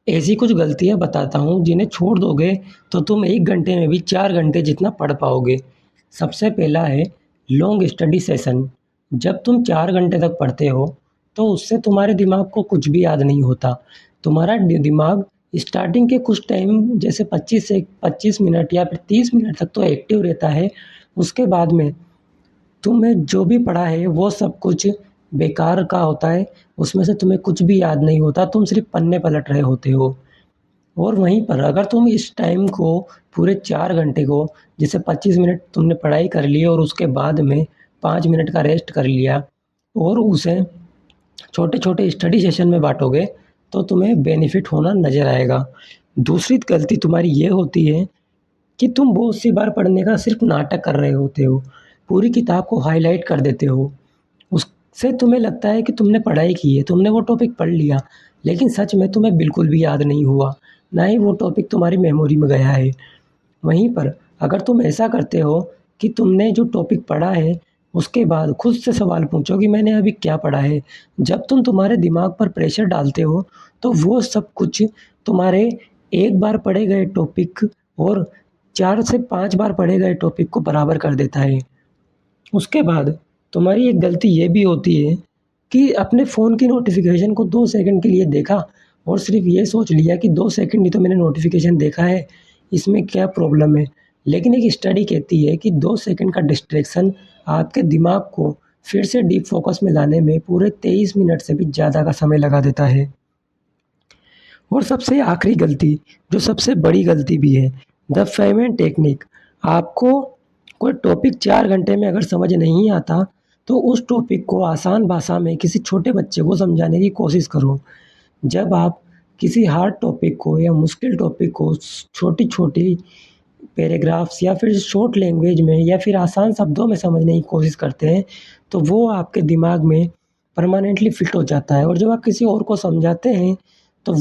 ऐसी कुछ गलतियाँ बताता हूँ जिन्हें छोड़ दोगे तो तुम 1 घंटे में भी 4 घंटे जितना पढ़ पाओगे। सबसे पहला है लॉन्ग स्टडी सेशन। जब तुम 4 घंटे तक पढ़ते हो तो उससे तुम्हारे दिमाग को कुछ भी याद नहीं होता। तुम्हारा दिमाग स्टार्टिंग के कुछ टाइम जैसे 25 मिनट या फिर 30 मिनट तक तो एक्टिव रहता है। उसके बाद में तुम्हें जो भी पढ़ा है वो सब कुछ बेकार का होता है। उसमें से तुम्हें कुछ भी याद नहीं होता, तुम सिर्फ़ पन्ने पलट रहे होते हो। और वहीं पर अगर तुम इस टाइम को पूरे 4 घंटे को जैसे 25 मिनट तुमने पढ़ाई कर ली और उसके बाद में 5 मिनट का रेस्ट कर लिया और उसे छोटे-छोटे स्टडी सेशन में बाँटोगे, तो तुम्हें बेनिफिट होना नज़र आएगा। दूसरी गलती तुम्हारी ये होती है कि तुम बहुत सी बार पढ़ने का सिर्फ़ नाटक कर रहे होते हो। पूरी किताब को हाइलाइट कर देते हो। उससे तुम्हें लगता है कि तुमने पढ़ाई की है, तुमने वो टॉपिक पढ़ लिया, लेकिन सच में तुम्हें बिल्कुल भी याद नहीं हुआ, ना ही वो टॉपिक तुम्हारी मेमोरी में गया है। वहीं पर अगर तुम ऐसा करते हो कि तुमने जो टॉपिक पढ़ा है, उसके बाद खुद से सवाल पूछो कि मैंने अभी क्या पढ़ा है। जब तुम तुम्हारे दिमाग पर प्रेशर डालते हो, तो वो सब कुछ तुम्हारे एक बार पढ़े गए टॉपिक और 4 से 5 बार पढ़े गए टॉपिक को बराबर कर देता है। उसके बाद तुम्हारी एक गलती ये भी होती है कि अपने फ़ोन की नोटिफ़िकेशन को 2 सेकंड के लिए देखा और सिर्फ़ ये सोच लिया कि 2 सेकंड ही तो मैंने नोटिफ़िकेशन देखा है, इसमें क्या प्रॉब्लम है? लेकिन एक स्टडी कहती है कि 2 सेकंड का डिस्ट्रैक्शन आपके दिमाग को फिर से डीप फ़ोकस में लाने में पूरे 23 मिनट से भी ज़्यादा का समय लगा देता है। और सबसे आखिरी गलती, जो सबसे बड़ी गलती भी है, द फेमेंट टेक्निक। आपको कोई टॉपिक 4 घंटे में अगर समझ नहीं आता, तो उस टॉपिक को आसान भाषा में किसी छोटे बच्चे को समझाने की कोशिश करो। जब आप किसी हार्ड टॉपिक को या मुश्किल टॉपिक को छोटी-छोटी पैराग्राफ्स या फिर शॉर्ट लैंग्वेज में या फिर आसान शब्दों में समझने की कोशिश करते हैं, तो वो आपके दिमाग में परमानेंटली फिट हो जाता है और जब आप किसी और को समझाते हैं,